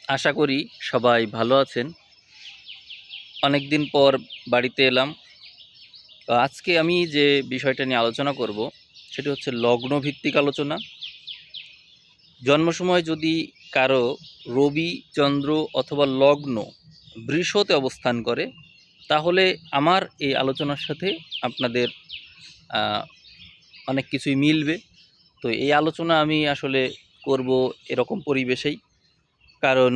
আশা করি সবাই ভালো আছেন। অনেক দিন পর বাড়িতে এলাম। তো আজকে আমি যে বিষয়টা নিয়ে আলোচনা করব সেটি হচ্ছে লগ্নভিত্তিক আলোচনা। জন্ম সময় যদি কারো রবি, চন্দ্র অথবা লগ্ন বৃষতে অবস্থান করে, তাহলে আমার এই আলোচনার সাথে আপনাদের অনেক কিছুই মিলবে। তো এই আলোচনা আমি আসলে করব এরকম পরিবেশেই, কারণ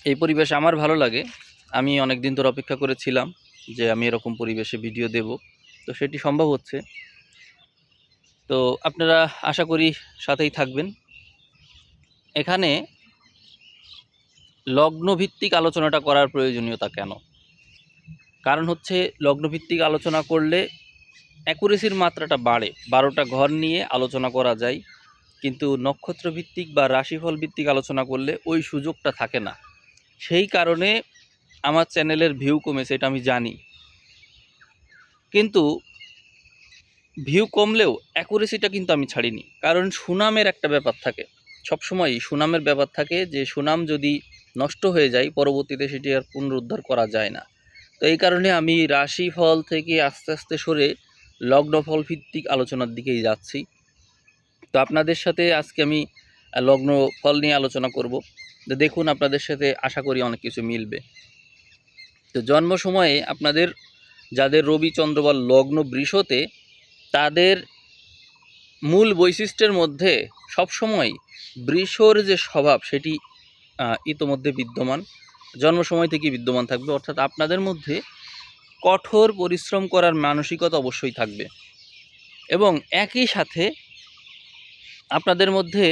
এই পরিবেশ আমার ভালো লাগে। আমি অনেক দিন ধরে অপেক্ষা করেছিলাম যে আমি এরকম পরিবেশে ভিডিও দেব, তো সেটি সম্ভব হচ্ছে। তো আপনারা আশা করি সাথেই থাকবেন। এখানে লগ্নভিত্তিক আলোচনাটা করার প্রয়োজনীয়তা কেন? কারণ হচ্ছে লগ্নভিত্তিক আলোচনা করলে অ্যাকুরেসির মাত্রাটা বাড়ে। 12টা ঘর নিয়ে আলোচনা করা যায়, কিন্তু নক্ষত্রভিত্তিক বা রাশিফল ভিত্তিক আলোচনা করলে ওই সুযোগটা থাকে না। সেই কারণে আমার চ্যানেলের ভিউ কমেছে, এটা আমি জানি। কিন্তু ভিউ কমলেও অ্যাকুরেসিটা কিন্তু আমি ছাড়িনি, কারণ সুনামের একটা ব্যাপার থাকে। সবসময়ই সুনামের ব্যাপার থাকে, যে সুনাম যদি নষ্ট হয়ে যায় পরবর্তীতে সেটি আর পুনরুদ্ধার করা যায় না। তো এই কারণে আমি রাশিফল থেকে আস্তে আস্তে সরে লগ্নফল ভিত্তিক আলোচনার দিকেই যাচ্ছি। তো আপনাদের সাথে আজকে আমি লগ্নফল নিয়ে আলোচনা করব। তো দেখুন, আপনাদের সাথে আশা করি অনেক কিছু মিলবে। তো জন্ম সময়ে আপনাদের যাদের রবি, চন্দ্র বা লগ্ন বৃষতে, তাদের মূল বৈশিষ্ট্যের মধ্যে সবসময় বৃষর যে স্বভাব সেটি ইতোমধ্যে বিদ্যমান, জন্ম সময় থেকেই বিদ্যমান থাকবে। অর্থাৎ আপনাদের মধ্যে কঠোর পরিশ্রম করার মানসিকতা অবশ্যই থাকবে, এবং একই সাথে আপনাদের মধ্যে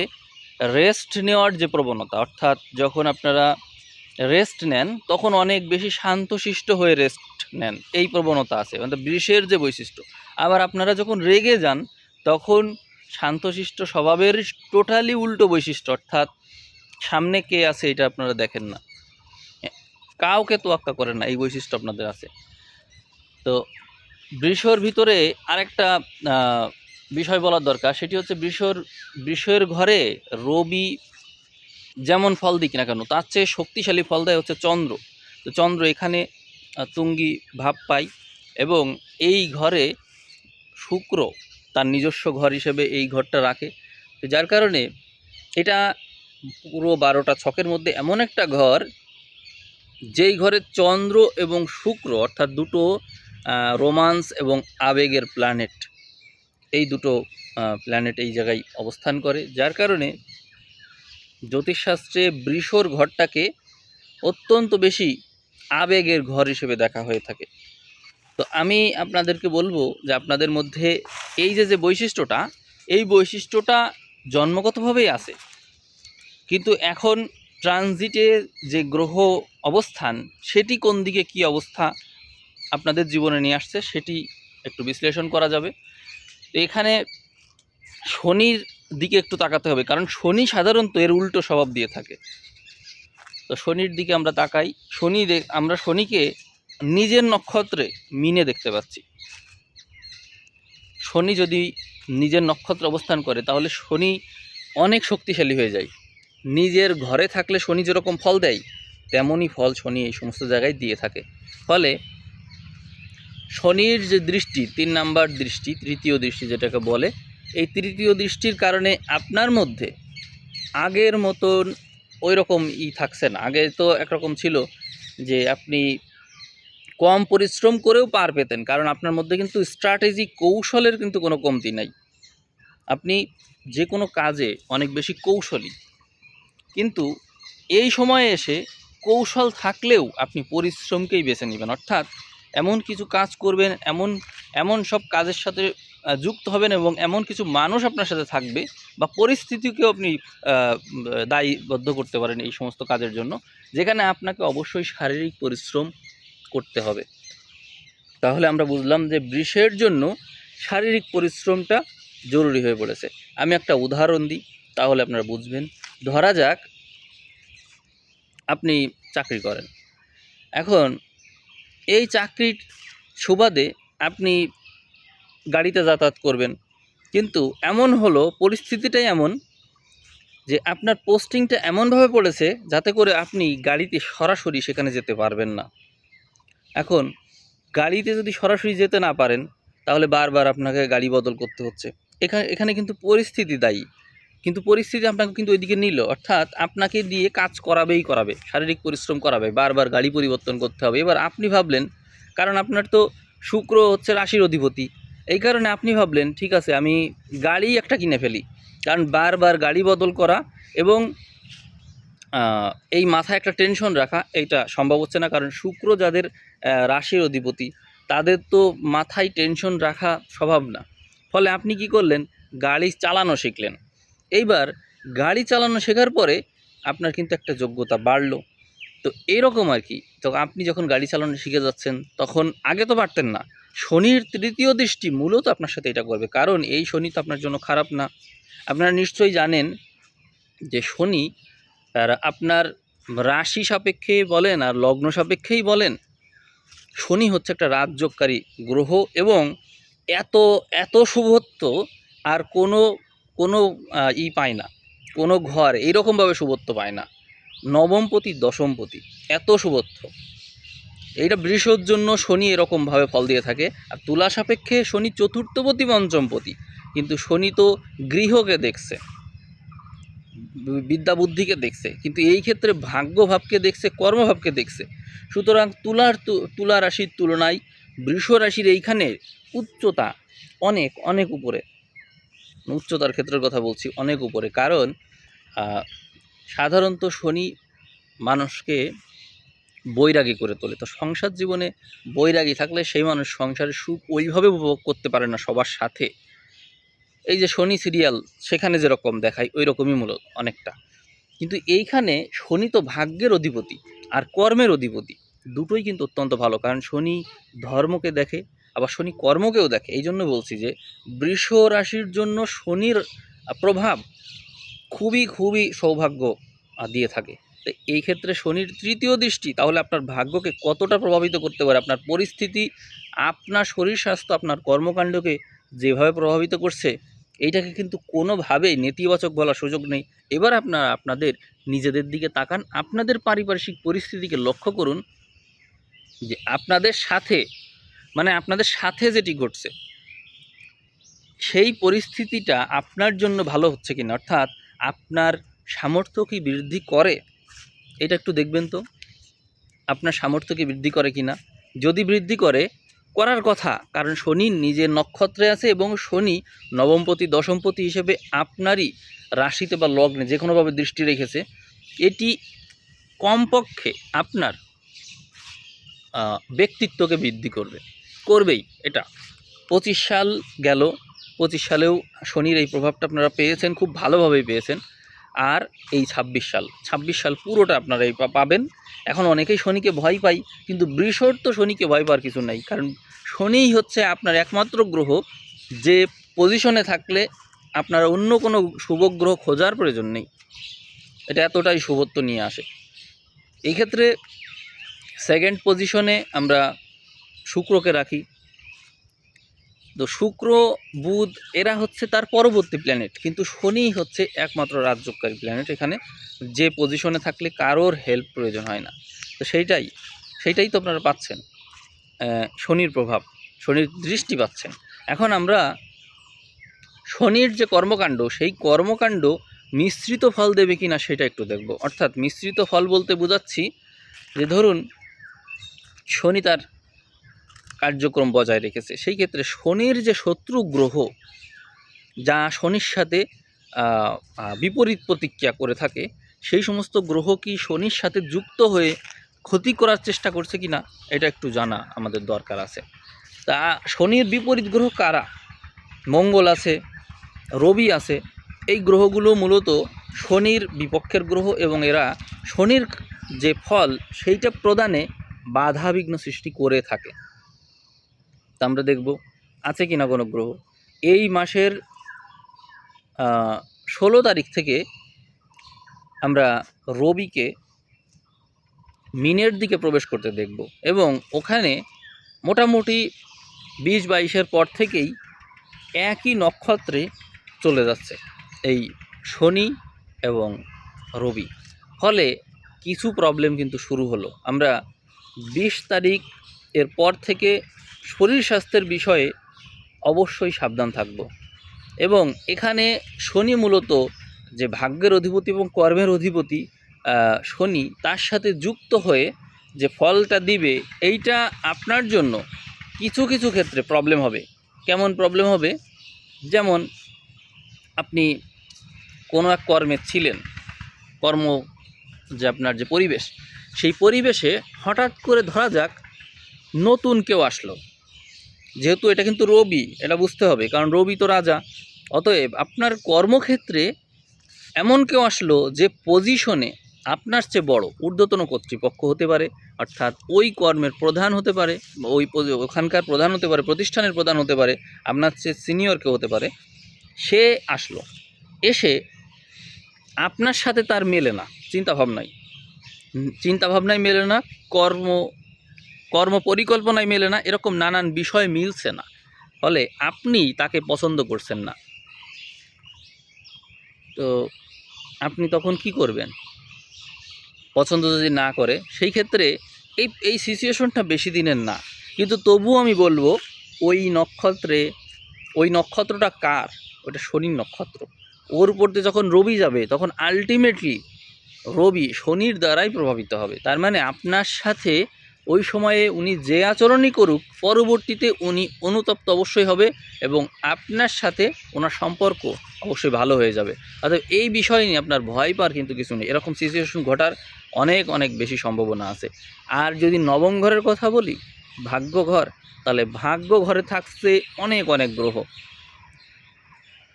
রেস্ট নেওয়ার যে প্রবণতা, অর্থাৎ যখন আপনারা রেস্ট নেন তখন অনেক বেশি শান্তশিষ্ট হয়ে রেস্ট নেন, এই প্রবণতা আছে, মানে বৃষের যে বৈশিষ্ট্য। আবার আপনারা যখন রেগে যান তখন শান্তশিষ্ট স্বভাবের টোটালি উল্টো বৈশিষ্ট্য, অর্থাৎ সামনে কে আছে এটা আপনারা দেখেন না, কাউকে তোয়াক্কা করেন না, এই বৈশিষ্ট্য আপনাদের আছে। তো বৃষর ভিতরে আরেকটা বিষয় বলার দরকার, সেটি হচ্ছে বৃষের ঘরে রবি যেমন ফল দিক না কেন, তার চেয়ে শক্তিশালী ফল দেয় হচ্ছে চন্দ্র। তো চন্দ্র এখানে তুঙ্গি ভাব পায়, এবং এই ঘরে শুক্র তার নিজস্ব ঘর হিসেবে এই ঘরটা রাখে। তো যার কারণে এটা পুরো 12টা ছকের মধ্যে এমন একটা ঘর, যেই ঘরে চন্দ্র এবং শুক্র অর্থাৎ দুটো রোমান্স এবং আবেগের প্ল্যানেট, এই দুটো প্ল্যানেট এই জায়গায় অবস্থান করে, যার কারণে জ্যোতিষশাস্ত্রে বৃষর ঘরটাকে অত্যন্ত বেশি আবেগের ঘর হিসেবে দেখা হয়ে থাকে। তো আমি আপনাদেরকে বলবো যে আপনাদের মধ্যে এই যে বৈশিষ্ট্যটা, এই বৈশিষ্ট্যটা জন্মগতভাবেই আছে, কিন্তু এখন ট্রানজিটে যে গ্রহ অবস্থান সেটি কোন দিকে কী অবস্থা আপনাদের জীবনে নিয়ে আসছে সেটি একটু বিশ্লেষণ করা যাবে। তো এখানে শনির দিকে একটু তাকাতে হবে, কারণ শনি সাধারণত এর উল্টো স্বভাব দিয়ে থাকে। তো শনির দিকে আমরা তাকাই। আমরা শনিকে নিজের নক্ষত্রে মিনে দেখতে পাচ্ছি। শনি যদি নিজের নক্ষত্রে অবস্থান করে তাহলে শনি অনেক শক্তিশালী হয়ে যায়। নিজের ঘরে থাকলে শনি যেরকম ফল দেয়, তেমনই ফল শনি এই সমস্ত জায়গায় দিয়ে থাকে। ফলে শনির যে দৃষ্টি, 3 নাম্বার দৃষ্টি, তৃতীয় দৃষ্টি যেটাকে বলে, এই তৃতীয় দৃষ্টির কারণে আপনার মধ্যে আগের মতন ওই রকম থাকছে না। আগে তো একরকম ছিল যে আপনি কম পরিশ্রম করেও পার পেতেন, কারণ আপনার মধ্যে কিন্তু স্ট্র্যাটেজি, কৌশলের কিন্তু কোনো কমতি নাই। আপনি যে কোনো কাজে অনেক বেশি কৌশলী, কিন্তু এই সময়ে এসে কৌশল থাকলেও আপনি পরিশ্রমকেই বেছে নেবেন। অর্থাৎ এমন কিছু কাজ করবেন, এমন সব কাজের সাথে যুক্ত হবেন, এবং এমন কিছু মানুষ আপনার সাথে থাকবে বা পরিস্থিতিকেও আপনি দায়বদ্ধ করতে পারেন এই সমস্ত কাজের জন্য, যেখানে আপনাকে অবশ্যই শারীরিক পরিশ্রম করতে হবে। তাহলে আমরা বুঝলাম যে বৃষের জন্য শারীরিক পরিশ্রমটা জরুরি হয়ে পড়েছে। আমি একটা উদাহরণ দিই, তাহলে আপনারা বুঝবেন। ধরা যাক আপনি চাকরি করেন। এখন এই চাকরির সুবাদে আপনি গাড়িতে যাতায়াত করবেন, কিন্তু এমন হলো, পরিস্থিতিটাই এমন যে আপনার পোস্টিংটা এমনভাবে পড়েছে যাতে করে আপনি গাড়িতে সরাসরি সেখানে যেতে পারবেন না। এখন গাড়িতে যদি সরাসরি যেতে না পারেন তাহলে বারবার আপনাকে গাড়ি বদল করতে হচ্ছে। এখানে কিন্তু পরিস্থিতি দায়ী। কিন্তু পরিস্থিতি আপনাকে কিন্তু ওইদিকে নিল, অর্থাৎ আপনাকে দিয়ে কাজ করাবে, শারীরিক পরিশ্রম করাবে, বারবার গাড়ি পরিবর্তন করতে হবে। এবার আপনি ভাবলেন, কারণ আপনার তো শুক্র হচ্ছে রাশির অধিপতি, এই কারণে আপনি ভাবলেন ঠিক আছে আমি গাড়ি একটা কিনে ফেলি, কারণ বারবার গাড়ি বদল করা এবং এই মাথায় একটা টেনশন রাখা এইটা সম্ভব হচ্ছে না, কারণ শুক্র যাদের রাশির অধিপতি তাদের তো মাথায় টেনশন রাখা স্বভাব না। ফলে আপনি কি করলেন, গাড়ি চালানো শিখলেন। এইবার গাড়ি চালানো শেখার পরে আপনার কিন্তু একটা যোগ্যতা বাড়লো। তো এরকম আর কি। তো আপনি যখন গাড়ি চালানো শিখে যাচ্ছেন তখন আগে তো পারতেন না। শনির তৃতীয় দৃষ্টি মূলত আপনার সাথে এটা করবে, কারণ এই শনি তো আপনার জন্য খারাপ না। আপনারা নিশ্চয়ই জানেন যে শনি আপনার রাশি সাপেক্ষে বলেন আর লগ্ন সাপেক্ষেই বলেন, শনি হচ্ছে একটা রাজযোগকারী গ্রহ এবং এত এত শুভত্ব আর কোনো পায় না, কোনো ঘর এইরকমভাবে শুভত্ব পায় না। নবমপতি দশমপতি এত শুভত্ব, এইটা বৃষর জন্য শনি এরকমভাবে ফল দিয়ে থাকে। আর তুলা সাপেক্ষে শনি চতুর্থপতি পঞ্চমপতি, কিন্তু শনি তো গৃহকে দেখছে, বিদ্যা বুদ্ধিকে দেখছে, কিন্তু এই ক্ষেত্রে ভাগ্যভাবকে দেখছে, কর্মভাবকে দেখছে। সুতরাং তুলা রাশির তুলনায় বৃষ রাশির এইখানে উচ্চতা অনেক অনেক উপরে, উচ্চতার ক্ষেত্রের কথা বলছি, অনেক উপরে। কারণ সাধারণত শনি মানুষকে বৈরাগী করে তোলে। তো সংসার জীবনে বৈরাগী থাকলে সেই মানুষ সংসারের সুখ ওইভাবে উপভোগ করতে পারে না সবার সাথে। এই যে শনি সিরিয়াল সেখানে যেরকম দেখায় ওই রকমই মূলত অনেকটা। কিন্তু এইখানে শনি তো ভাগ্যের অধিপতি আর কর্মের অধিপতি, দুটোই কিন্তু অত্যন্ত ভালো, কারণ শনি ধর্মকে দেখে আবার শনি কর্মকেও দেখে। এই জন্য বলছি যে বৃষ রাশির জন্য শনির প্রভাব খুবই খুবই সৌভাগ্য দিয়ে থাকে। তো এই ক্ষেত্রে শনির তৃতীয় দৃষ্টি তাহলে আপনার ভাগ্যকে কতটা প্রভাবিত করতে পারে, আপনার পরিস্থিতি, আপনার শরীর স্বাস্থ্য, আপনার কর্মকাণ্ডকে যেভাবে প্রভাবিত করছে, এইটাকে কিন্তু কোনোভাবেই নেতিবাচক বলার সুযোগ নেই। এবার আপনাদের নিজেদের দিকে তাকান, আপনাদের পারিপার্শ্বিক পরিস্থিতিকে লক্ষ্য করুন যে আপনাদের সাথে যেটি ঘটছে সেই পরিস্থিতিটা আপনার জন্য ভালো হচ্ছে কিনা, অর্থাৎ আপনার সামর্থ্য কি বৃদ্ধি করে, এটা একটু দেখবেন তো আপনার সামর্থ্য কি বৃদ্ধি করে কিনা। যদি বৃদ্ধি করার কথা, কারণ শনি নিজের নক্ষত্রে আছে এবং শনি নবমপতি দশমপতি হিসেবে আপনারই রাশিতে বা লগ্নে যে কোনোভাবে দৃষ্টি রেখেছে, এটি কমপক্ষে আপনার ব্যক্তিত্বকে বৃদ্ধি করবেই। এটা 25 সাল গেল, 25 সালেও শনির এই প্রভাবটা আপনারা পেয়েছেন, খুব ভালোভাবেই পেয়েছেন। আর এই 26 সাল পুরোটা আপনারা এই পাবেন। এখন অনেকেই শনিকে ভয় পাই, কিন্তু বৃষর তো শনিকে ভয় পাওয়ার কিছু নাই, কারণ শনিই হচ্ছে আপনার একমাত্র গ্রহ যে পজিশনে থাকলে আপনার অন্য কোনো শুভ গ্রহ খোঁজার প্রয়োজন নেই, এটা এতটাই শুভত্ব নিয়ে আসে। এই ক্ষেত্রে সেকেন্ড পজিশনে আমরা শুক্রকে রাখি। তো শুক্র বুধ এরা হচ্ছে তার পরবর্তী প্ল্যানেট, কিন্তু শনি হচ্ছে একমাত্র রাজযোগকারী প্ল্যানেট, এখানে যে পজিশনে থাকলে কারোর হেল্প প্রয়োজন হয় না। তো সেইটাই তো আপনারা পাচ্ছেন, শনির প্রভাব, শনির দৃষ্টি পাচ্ছেন। এখন আমরা শনির যে কর্মকাণ্ড, সেই কর্মকাণ্ড মিশ্রিত ফল দেবে কি না সেটা একটু দেখব। অর্থাৎ মিশ্রিত ফল বলতে বোঝাচ্ছি যে ধরুন শনি তার কার্যক্রম বজায় রেখেছে, সেই ক্ষেত্রে শনির যে শত্রু গ্রহ যা শনির সাথে বিপরীত প্রতিক্রিয়া করে থাকে, সেই সমস্ত গ্রহ কি শনির সাথে যুক্ত হয়ে ক্ষতি করার চেষ্টা করছে কি না এটা একটু জানা আমাদের দরকার আছে। তা শনির বিপরীত গ্রহ কারা? মঙ্গল আছে, রবি আছে, এই গ্রহগুলো মূলত শনির বিপক্ষের গ্রহ এবং এরা শনির যে ফল সেইটা প্রদানে বাধা বিঘ্ন সৃষ্টি করে থাকে। তা আমরা দেখব আছে কিনা কোনো গ্রহ। এই মাসের 16 তারিখ থেকে আমরা রবিকে মিনের দিকে প্রবেশ করতে দেখব এবং ওখানে মোটামুটি 20-22-এর পর থেকেই একই নক্ষত্রে চলে যাচ্ছে এই শনি এবং রবি। ফলে কিছু প্রবলেম কিন্তু শুরু হলো। আমরা 20 তারিখ এর পর থেকে শরীর স্বাস্থ্যের বিষয়ে অবশ্যই সাবধান থাকব। এবং এখানে শনি মূলত যে ভাগ্যের অধিপতি এবং কর্মের অধিপতি শনি, তার সাথে যুক্ত হয়ে যে ফলটা দিবে, এইটা আপনার জন্য কিছু কিছু ক্ষেত্রে প্রবলেম হবে। কেমন প্রবলেম হবে? যেমন আপনি কোনো এক কর্মে ছিলেন, কর্ম যে আপনার যে পরিবেশ, সেই পরিবেশে হঠাৎ করে ধরা যাক নতুন কেউ আসলো। যেহেতু এটা কিন্তু রবি, এটা বুঝতে হবে, কারণ রবি তো রাজা। অতএব আপনার কর্মক্ষেত্রে এমন কেউ আসলো যে পজিশনে আপনার চেয়ে বড় ঊর্ধ্বতন কর্তৃপক্ষ হতে পারে, অর্থাৎ ওই কর্মের প্রধান হতে পারে, ওখানকার প্রধান হতে পারে, প্রতিষ্ঠানের প্রধান হতে পারে, আপনার চেয়ে সিনিয়র কেউ হতে পারে। সে আসলো, এসে আপনার সাথে তার মেলে না চিন্তাভাবনায় মেলে না, কর্ম পরিকল্পনায় মেলে না, এরকম নানান বিষয় মিলছে না। ফলে আপনি তাকে পছন্দ করছেন না। তো আপনি তখন কি করবেন? পছন্দ যদি না করে, সেই ক্ষেত্রে এই সিচুয়েশনটা বেশি দিনের না। কিন্তু তবুও আমি বলবো, ওই নক্ষত্রটা কার? ওটা শনির নক্ষত্র। ওর উপর দিয়ে যখন রবি যাবে, তখন আলটিমেটলি রবি শনির দ্বারাই প্রভাবিত হবে। তার মানে আপনার সাথে ওই সময়ে উনি যে আচরণই করুক, পরবর্তীতে উনি অনুতপ্ত অবশ্যই হবে এবং আপনার সাথে ওনার সম্পর্ক অবশ্যই ভালো হয়ে যাবে। অর্থাৎ এই বিষয় নিয়ে আপনার ভয় পাওয়ার কিন্তু কিছু নেই। এরকম সিচুয়েশন ঘটার অনেক অনেক বেশি সম্ভাবনা আছে। আর যদি নবম ঘরের কথা বলি, ভাগ্য ঘর, তাহলে ভাগ্য ঘরে থাকছে অনেক অনেক গ্রহ।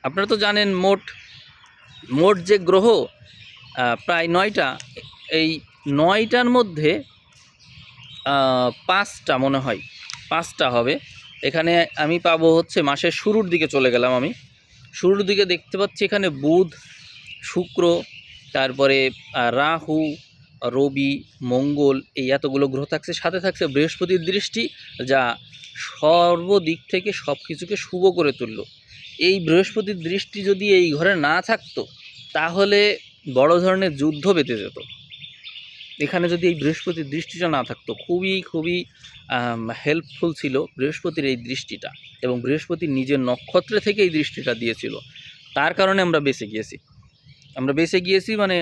আপনারা তো জানেন মোট যে গ্রহ প্রায় 9টা। এই 9টার মধ্যে 5টা মনে হয়, 5টা হবে। এখানে আমি পাবো হচ্ছে মাসের শুরুর দিকে চলে গেলাম, আমি শুরুর দিকে দেখতে পাচ্ছি এখানে বুধ, শুক্র, তারপরে রাহু, রবি, মঙ্গল, এই এতগুলো গ্রহ থাকছে। সাথে থাকছে বৃহস্পতির দৃষ্টি, যা সর্বদিক থেকে সব কিছুকে শুভ করে তুলল। এই বৃহস্পতির দৃষ্টি যদি এই ঘরে না থাকতো, তাহলে বড় ধরনের যুদ্ধ বেঁধে যেত। এখানে যদি এই বৃহস্পতির দৃষ্টিটা না থাকতো, খুবই খুবই হেল্পফুল ছিল বৃহস্পতির এই দৃষ্টিটা, এবং বৃহস্পতির নিজের নক্ষত্রে থেকে এই দৃষ্টিটা দিয়েছিল। তার কারণে আমরা বেঁচে গিয়েছি মানে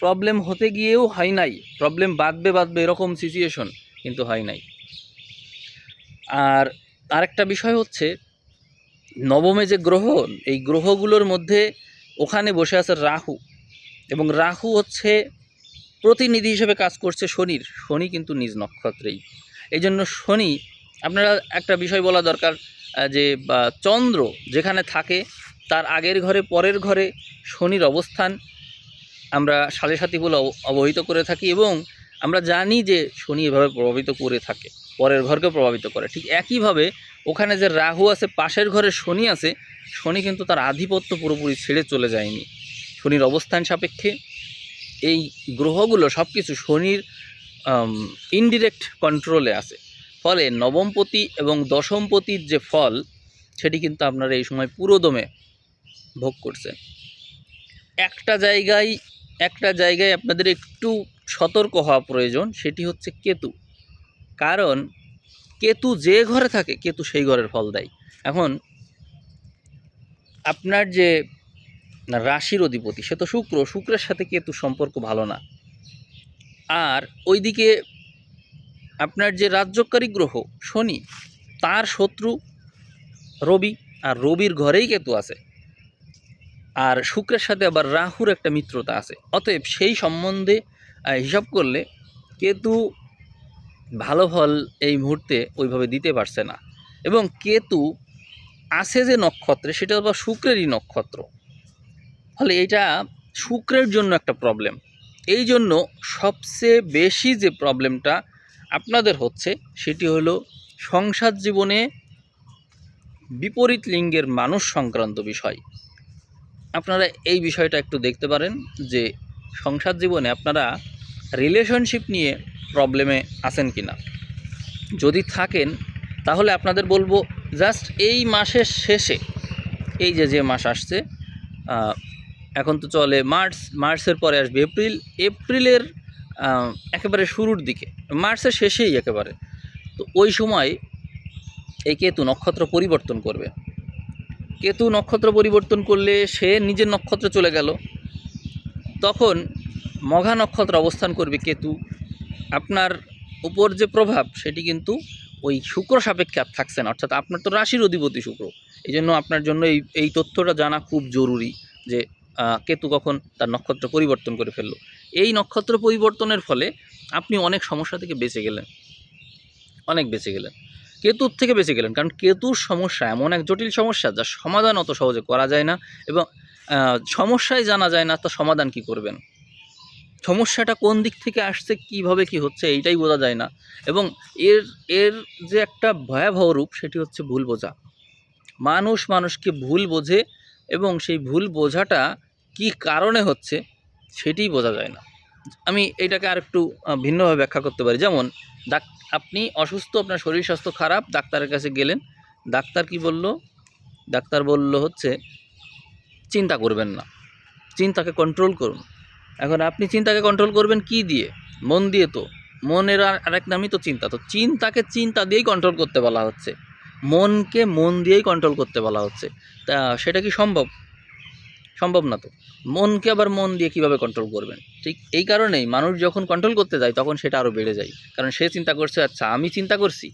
প্রবলেম হতে গিয়েও হয় নাই, প্রবলেম বাঁধবে এরকম সিচুয়েশন কিন্তু হয় নাই। আর আরেকটা বিষয় হচ্ছে, নবমে যে গ্রহ, এই গ্রহগুলোর মধ্যে ওখানে বসে আছে রাহু, এবং রাহু হচ্ছে প্রতিনিধি হিসেবে কাজ করছে শনি কিন্তু নিজ নক্ষত্রেই। এই জন্য শনি, আপনারা একটা বিষয় বলা দরকার, যে চন্দ্র যেখানে থাকে তার আগের ঘরে পরের ঘরে শনির অবস্থান আমরা সাড়ে সাথী বলে অবহিত করে থাকি, এবং আমরা জানি যে শনি এভাবে প্রভাবিত করে থাকে, পরের ঘরকে প্রভাবিত করে। ঠিক একইভাবে ওখানে যে রাহু আছে, পাশের ঘরে শনি আছে, শনি কিন্তু তার আধিপত্য পুরোপুরি ছেড়ে চলে যায়নি। শনির অবস্থান সাপেক্ষে এই গ্রহগুলো সব কিছু শনির ইনডিরেক্ট কন্ট্রোলে আছে। ফলে নবমপতি এবং দশমপতির যে ফল, সেটি কিন্তু আপনারা এই সময় পুরোদমে ভোগ করছেন। একটা জায়গায় আপনাদের একটু সতর্ক হওয়া প্রয়োজন, সেটি হচ্ছে কেতু। কারণ কেতু যে ঘরে থাকে, কেতু সেই ঘরের ফল দেয়। এখন আপনার যে রাশির অধিপতি, সে তো শুক্রের সাথে কেতু সম্পর্ক ভালো না। আর ওইদিকে আপনার যে রাজ্যকারী গ্রহ শনি, তার শত্রু রবি, আর রবির ঘরেই কেতু আছে, আর শুক্রের সাথে আবার রাহুর একটা মিত্রতা আছে। অতএব সেই সম্বন্ধে হিসাব করলে কেতু ভালো ফল এই মুহূর্তে ওইভাবে দিতে পারছে না। এবং কেতু আছে যে নক্ষত্রে, সেটা আবার শুক্রেরই নক্ষত্র। ফলে এটা শুক্রের জন্য একটা প্রবলেম। এই জন্য সবচেয়ে বেশি যে প্রবলেমটা আপনাদের হচ্ছে, সেটি হলো সংসার জীবনে বিপরীত লিঙ্গের মানুষ সংক্রান্ত বিষয়। আপনারা এই বিষয়টা একটু দেখতে পারেন যে সংসার জীবনে আপনারা রিলেশনশিপ নিয়ে প্রবলেমে আছেন কি না। যদি থাকেন, তাহলে আপনাদের বলবো জাস্ট এই মাসের শেষে, এই যে মাস আসছে এখন তো চলে মার্চ, মার্চের পরে আসবে এপ্রিল, এপ্রিলের একেবারে শুরুর দিকে, মার্চের শেষেই একেবারে। তো ওই সময় এই কেতু নক্ষত্র পরিবর্তন করবে। কেতু নক্ষত্র পরিবর্তন করলে সে নিজের নক্ষত্রে চলে গেল, তখন মঘা নক্ষত্র অবস্থান করবে কেতু। আপনার উপর যে প্রভাব সেটি কিন্তু ওই শুক্র সাপেক্ষে আর থাকছে না, অর্থাৎ আপনার তো রাশির অধিপতি শুক্র। এই জন্য আপনার জন্য এই তথ্যটা জানা খুব জরুরি যে কেতু কখন তার নক্ষত্র পরিবর্তন করে ফেললো। এই নক্ষত্র পরিবর্তনের ফলে আপনি অনেক সমস্যা থেকে বেঁচে গেলেন, অনেক বেঁচে গেলেন, কেতুর থেকে বেঁচে গেলেন। কারণ কেতুর সমস্যা এমন এক জটিল সমস্যা যার সমাধান অত সহজে করা যায় না, এবং সমস্যাই জানা যায় না তো সমাধান কি করবেন। সমস্যাটা কোন দিক থেকে আসছে, কিভাবে কি হচ্ছে এইটাই বোঝা যায় না, এবং এর এর যে একটা ভয়াবহ রূপ সেটি হচ্ছে ভুল বোঝা। মানুষ মানুষকে ভুল বোঝে, এবং সেই ভুল বোঝাটা কি কারণে হচ্ছে সেটিই বোঝা যায় না। আমি এটাকে আর একটু ভিন্নভাবে ব্যাখ্যা করতে পারি। যেমন আপনি অসুস্থ, আপনার শরীর স্বাস্থ্য খারাপ, ডাক্তারের কাছে গেলেন, ডাক্তার কি বলল? ডাক্তার বলল হচ্ছে চিন্তা করবেন না, চিন্তাকে কন্ট্রোল করুন। এখন আপনি চিন্তাকে কন্ট্রোল করবেন কি দিয়ে? মন দিয়ে। তো মনের আরেক নামই তো চিন্তা। তো চিন্তাকে চিন্তা দিয়েই কন্ট্রোল করতে বলা হচ্ছে, মনকে মন দিয়েই কন্ট্রোল করতে বলা হচ্ছে। তা সেটা কি সম্ভব? সম্ভব না তো। মনকে আবার মন দিয়ে কীভাবে কন্ট্রোল করবেন? ঠিক এই কারণেই মানুষ যখন কন্ট্রোল করতে যায় তখন সেটা আরও বেড়ে যায়। কারণ সে চিন্তা করছে, আচ্ছা আমি চিন্তা করছি,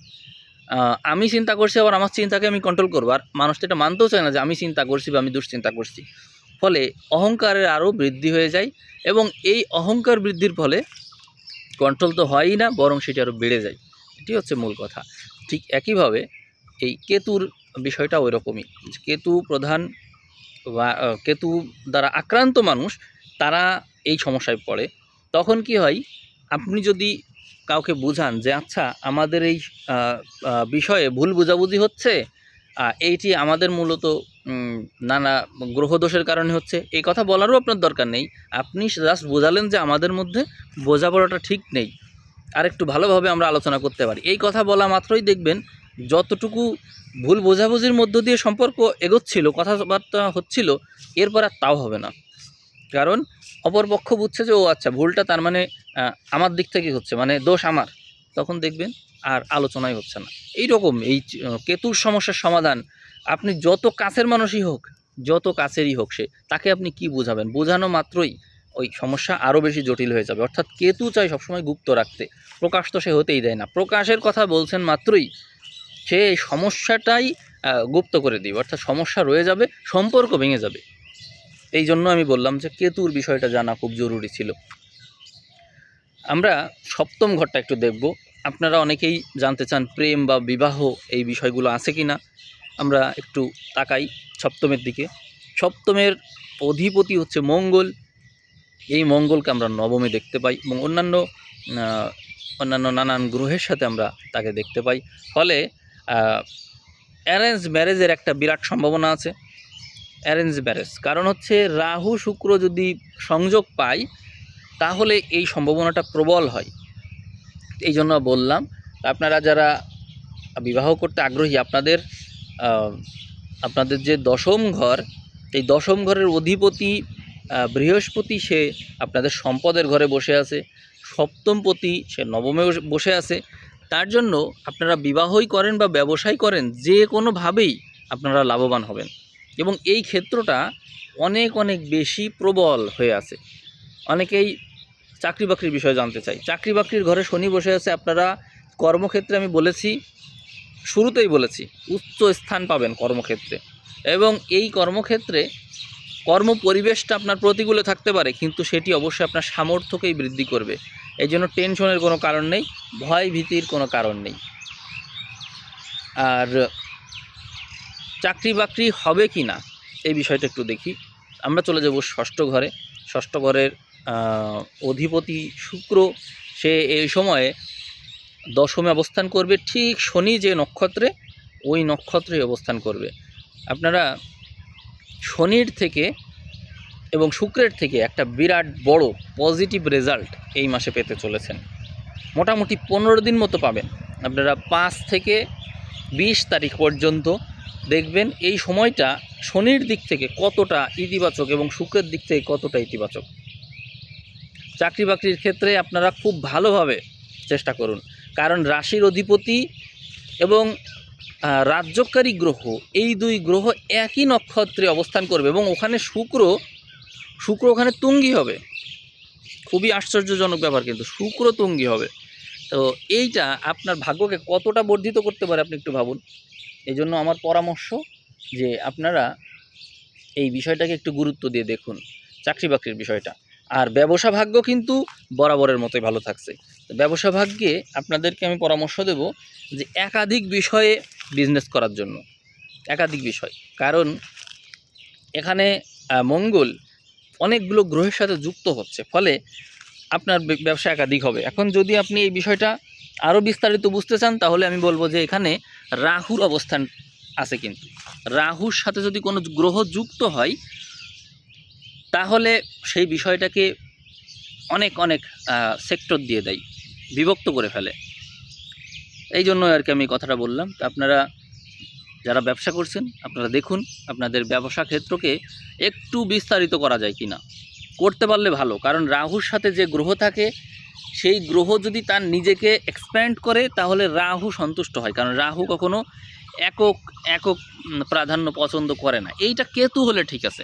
আবার আমার চিন্তাকে আমি কন্ট্রোল করবো। আর মানুষ তো এটা মানতেও চায় না যে আমি চিন্তা করছি বা আমি দুশ্চিন্তা করছি। ফলে অহংকারের আরও বৃদ্ধি হয়ে যায়, এবং এই অহংকার বৃদ্ধির ফলে কন্ট্রোল তো হয়ই না, বরং সেটি আরও বেড়ে যায়। এটি হচ্ছে মূল কথা। ঠিক একইভাবে এই কেতুর বিষয়টা ওই রকমই। কেতু প্রধান বা কেতু দ্বারা আক্রান্ত মানুষ তারা এই সমস্যায় পড়ে। তখন কি হয়, আপনি যদি কাউকে বোঝান যে আচ্ছা আমাদের এই বিষয়ে ভুল বোঝাবুঝি হচ্ছে, এইটি আমাদের মূলত নানা গ্রহদোষের কারণে হচ্ছে, এই কথা বলারও আপনার দরকার নেই। আপনি জাস্ট বোঝালেন যে আমাদের মধ্যে বোঝাপড়াটা ঠিক নেই, আর একটু ভালোভাবে আমরা আলোচনা করতে পারি। এই কথা বলা মাত্রই দেখবেন যতটুকু ভুল বোঝাবুঝির মধ্য দিয়ে সম্পর্ক এগোচ্ছিল, কথাবার্তা হচ্ছিল, এরপর আর তাও হবে না। কারণ অপরপক্ষ বুঝছে যে ও আচ্ছা ভুলটা তার মানে আমার দিক থেকে হচ্ছে, মানে দোষ আমার। তখন দেখবেন আর আলোচনাই হচ্ছে না। এইরকম এই কেতুর সমস্যার সমাধান আপনি যত কাছের মানুষই হোক, যত কাছেরই হোক সে, তাকে আপনি কি বোঝাবেন? বোঝানো মাত্রই ওই সমস্যা আরও বেশি জটিল হয়ে যাবে। অর্থাৎ কেতু চায় সবসময় গুপ্ত রাখতে, প্রকাশ তো সে হতেই দেয় না। প্রকাশের কথা বলছেন মাত্রই সে এই সমস্যাটাই গুপ্ত করে দিবে, অর্থাৎ সমস্যা রয়ে যাবে, সম্পর্ক ভেঙে যাবে। এই জন্য আমি বললাম যে কেতুর বিষয়টা জানা খুব জরুরি ছিল। আমরা সপ্তম ঘরটা একটু দেখব। আপনারা অনেকেই জানতে চান প্রেম বা বিবাহ এই বিষয়গুলো আছে কি না। আমরা একটু তাকাই সপ্তমের দিকে। সপ্তমের অধিপতি হচ্ছে মঙ্গল। এই মঙ্গলকে আমরা নবমে দেখতে পাই, এবং অন্যান্য নানান গ্রহের সাথে আমরা তাকে দেখতে পাই। ফলে অ্যারেঞ্জ ম্যারেজের একটা বিরাট সম্ভাবনা আছে। অ্যারেঞ্জ ম্যারেজ, কারণ হচ্ছে রাহু শুক্র যদি সংযোগ পায় তাহলে এই সম্ভাবনাটা প্রবল হয়। এই জন্য বললাম আপনারা যারা বিবাহ করতে আগ্রহী, আপনাদের যে দশম ঘর, এই দশম ঘরের অধিপতি বৃহস্পতি, সে আপনাদের সম্পদের ঘরে বসে আছে। সপ্তমপতি সে নবমে বসে আছে। তার জন্য আপনারা বিবাহই করেন বা ব্যবসায় করেন, যে কোনোভাবেই আপনারা লাভবান হবেন, এবং এই ক্ষেত্রটা অনেক অনেক বেশি প্রবল হয়ে আছে। অনেকেই চাকরি বাকরির বিষয়ে জানতে চাই। চাকরি বাকরির ঘরে শনি বসে আছে। আপনারা কর্মক্ষেত্রে, আমি বলেছি, শুরুতেই বলেছি, উচ্চ স্থান পাবেন কর্মক্ষেত্রে, এবং এই কর্মক্ষেত্রে কর্ম পরিবেশটা আপনার প্রতিকূলে থাকতে পারে, কিন্তু সেটি অবশ্যই আপনার সামর্থ্যকেই বৃদ্ধি করবে। এই জন্য টেনশনের কোনো কারণ নেই, ভয় ভীতির কোনো কারণ নেই। আর চাকরি বাকরি হবে কি না এই বিষয়টা একটু দেখি। আমরা চলে যাব ষষ্ঠ ঘরে। ষষ্ঠ ঘরের অধিপতি শুক্র, সে এই সময়ে দশমে অবস্থান করবে। ঠিক শনি যে নক্ষত্রে, ওই নক্ষত্রে অবস্থান করবে। আপনারা শনির থেকে এবং শুক্রের থেকে একটা বিরাট বড় পজিটিভ রেজাল্ট এই মাসে পেতে চলেছেন। মোটামুটি 15 দিন মতো পাবেন। আপনারা 5 থেকে 20 তারিখ পর্যন্ত দেখবেন এই সময়টা শনির দিক থেকে কতটা ইতিবাচক এবং শুক্রের দিক থেকে কতটা ইতিবাচক। চাকরি বাকরির ক্ষেত্রে আপনারা খুব ভালোভাবে চেষ্টা করুন, কারণ রাশির অধিপতি এবং রাজ্যকারী গ্রহ, এই দুই গ্রহ একই নক্ষত্রে অবস্থান করবে এবং ওখানে শুক্র ওখানে তুঙ্গি হবে। খুবই আশ্চর্যজনক ব্যাপার, কিন্তু শুক্র তুঙ্গি হবে। তো এইটা আপনার ভাগ্যকে কতটা বর্ধিত করতে পারে আপনি একটু ভাবুন। এই জন্য আমার পরামর্শ যে আপনারা এই বিষয়টাকে একটু গুরুত্ব দিয়ে দেখুন, চাকরি বাকরির বিষয়টা। আর ব্যবসা ভাগ্য কিন্তু বরাবরের মতোই ভালো থাকছে। তো ব্যবসা ভাগ্যে আপনাদেরকে আমি পরামর্শ দেব যে একাধিক বিষয়ে বিজনেস করার জন্য, একাধিক বিষয়। কারণ এখানে মঙ্গল অনেকগুলো গ্রহের সাথে যুক্ত হচ্ছে, ফলে আপনার ব্যবসা একাধিক হবে। এখন যদি আপনি এই বিষয়টা আরও বিস্তারিত বুঝতে চান, তাহলে আমি বলবো যে এখানে রাহুর অবস্থান আছে, কিন্তু রাহুর সাথে যদি কোনো গ্রহ যুক্ত হয় তাহলে সেই বিষয়টাকে অনেক অনেক সেক্টর দিয়ে দেয়, বিভক্ত করে ফেলে। এই জন্য আর কি আমি কথাটা বললাম। তো আপনারা যারা ব্যবসা করছেন আপনারা দেখুন আপনাদের ব্যবসা ক্ষেত্রকে একটু বিস্তারিত করা যায় কি না, করতে পারলে ভালো। কারণ রাহুর সাথে যে গ্রহ থাকে সেই গ্রহ যদি তার নিজেকে এক্সপ্যান্ড করে তাহলে রাহু সন্তুষ্ট হয়, কারণ রাহু কখনো একক প্রাধান্য পছন্দ করে না। এইটা কেতু হলে ঠিক আছে,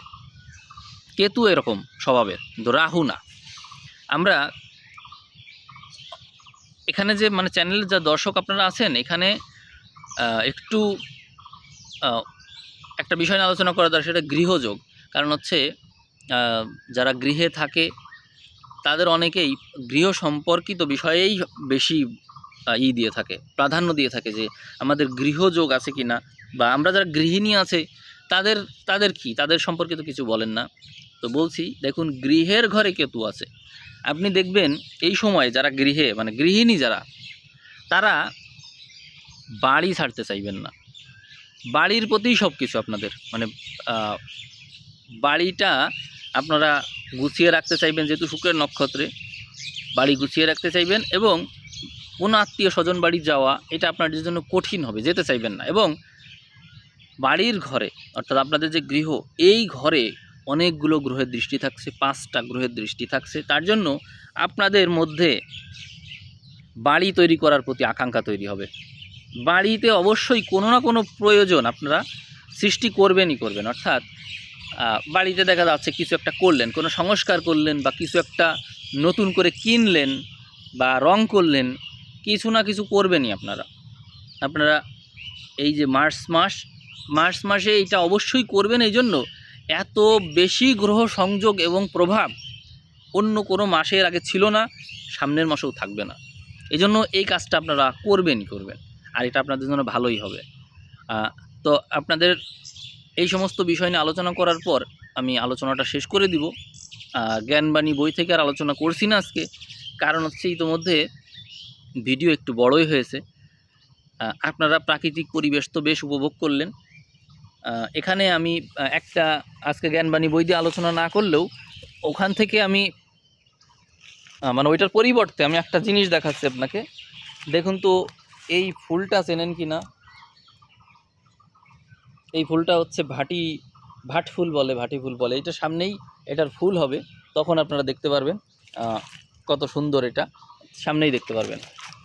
কেতু এরকম স্বভাবের, কিন্তু রাহু না। আমরা এখানে যে চ্যানেলের যা দর্শক আপনারা আছেন, এখানে একটু একটা বিষয় নিয়ে আলোচনা করা দরকার, সেটা গৃহযোগ। কারণ হচ্ছে যারা গৃহে থাকে তাদের অনেকেই গৃহ সম্পর্কিত বিষয়েই বেশি দিয়ে থাকে, প্রাধান্য দিয়ে থাকে, যে আমাদের গৃহযোগ আছে কি না, বা আমরা যারা গৃহিণী আছে তাদের সম্পর্কিত কিছু বলেন না। তো বলছি, দেখুন গৃহের ঘরে কেতু আছে, আপনি দেখবেন এই সময় যারা গৃহে গৃহিণী যারা, তারা বাড়ি ছাড়তে চাইবেন না। বাড়ির প্রতিই সব কিছু আপনাদের বাড়িটা আপনারা গুছিয়ে রাখতে চাইবেন, যেহেতু শুক্রের নক্ষত্রে বাড়ি গুছিয়ে রাখতে চাইবেন, এবং কোনো আত্মীয় স্বজন বাড়ি যাওয়া এটা আপনাদের জন্য কঠিন হবে, যেতে চাইবেন না। এবং বাড়ির ঘরে অর্থাৎ আপনাদের যে গৃহ, এই ঘরে অনেকগুলো গ্রহের দৃষ্টি থাকছে, 5টা গ্রহের দৃষ্টি থাকছে। তার জন্য আপনাদের মধ্যে বাড়ি তৈরি করার প্রতি আকাঙ্ক্ষা তৈরি হবে। বাড়িতে অবশ্যই কোনো না কোনো প্রয়োজন আপনারা সৃষ্টি করবেনই করবেন। অর্থাৎ বাড়িতে দেখা যাচ্ছে কিছু একটা করলেন, কোনো সংস্কার করলেন, বা কিছু একটা নতুন করে কিনলেন বা রং করলেন, কিছু না কিছু করবেনই আপনারা এই যে মার্চ মাসে এইটা অবশ্যই করবেন। এই জন্য এত বেশি গ্রহ সংযোগ এবং প্রভাব অন্য কোনো মাসের আগে ছিল না, সামনের মাসেও থাকবে না। এই জন্য এই কাজটা আপনারা করবেন, আর এটা আপনাদের জন্য ভালোই হবে। তো আপনাদের এই সমস্ত বিষয় নিয়ে আলোচনা করার পর আমি আলোচনাটা শেষ করে দিব। জ্ঞানবাণী বই থেকে আর আলোচনা করছি না আজকে, কারণ হচ্ছে ইতোমধ্যে ভিডিও একটু বড়ই হয়েছে। আপনারা প্রাকৃতিক পরিবেশ তো বেশ উপভোগ করলেন। এখানে আমি একটা আজকে জ্ঞানবাণী বই দিয়ে আলোচনা না করলেও ওখান থেকে আমি ওইটার পরিবর্তে আমি একটা জিনিস দেখাচ্ছি আপনাকে। দেখুন তো, এই ফুলটা চেনেন কি না? এই ফুলটা হচ্ছে ভাটি ফুল বলে। এটা সামনেই এটার ফুল হবে, তখন আপনারা দেখতে পারবেন কত সুন্দর, এটা সামনেই দেখতে পারবেন।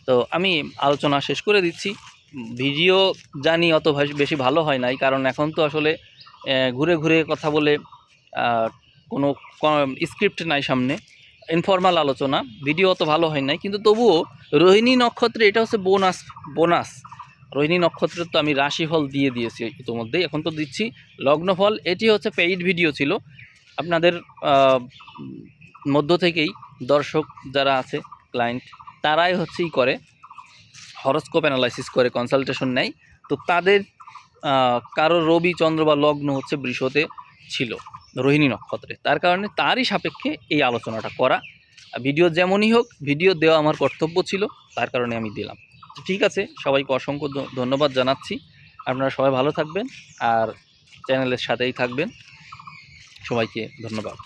তো আমি আলোচনা শেষ করে দিচ্ছি। ভিডিও জানি অত বেশি ভালো হয় নাই, কারণ এখন তো আসলে ঘুরে ঘুরে কথা বলে কোনো স্ক্রিপ্ট নাই সামনে, ইনফর্মাল আলোচনা, ভিডিও অত ভালো হয় নাই। কিন্তু তবুও রোহিণী নক্ষত্রে এটা হচ্ছে বোনাস। রোহিণী নক্ষত্রের তো আমি রাশিফল দিয়ে দিয়েছি ইতিমধ্যেই, এখন তো দিচ্ছি লগ্নফল। এটি হচ্ছে পেইড ভিডিও ছিল, আপনাদের মধ্য থেকেই দর্শক যারা আছে, ক্লায়েন্ট, তারাই হচ্ছেই করে হরোস্কোপ অ্যানালাইসিস করে, কনসালটেশন নেয়। তো তাদের কারো রবি চন্দ্র বা লগ্ন হচ্ছে বৃষতে ছিল রোহিণী নক্ষত্রে, তার কারণে তারই সাপেক্ষে এই আলোচনাটা করা। ভিডিও যেমনই হোক, ভিডিও দেওয়া আমার কর্তব্য ছিল, তার কারণে আমি দিলাম। ঠিক আছে, সবাইকে অসংখ্য ধন্যবাদ জানাচ্ছি। আপনারা সবাই ভালো থাকবেন আর চ্যানেলের সাথেই থাকবেন। সবাইকে ধন্যবাদ।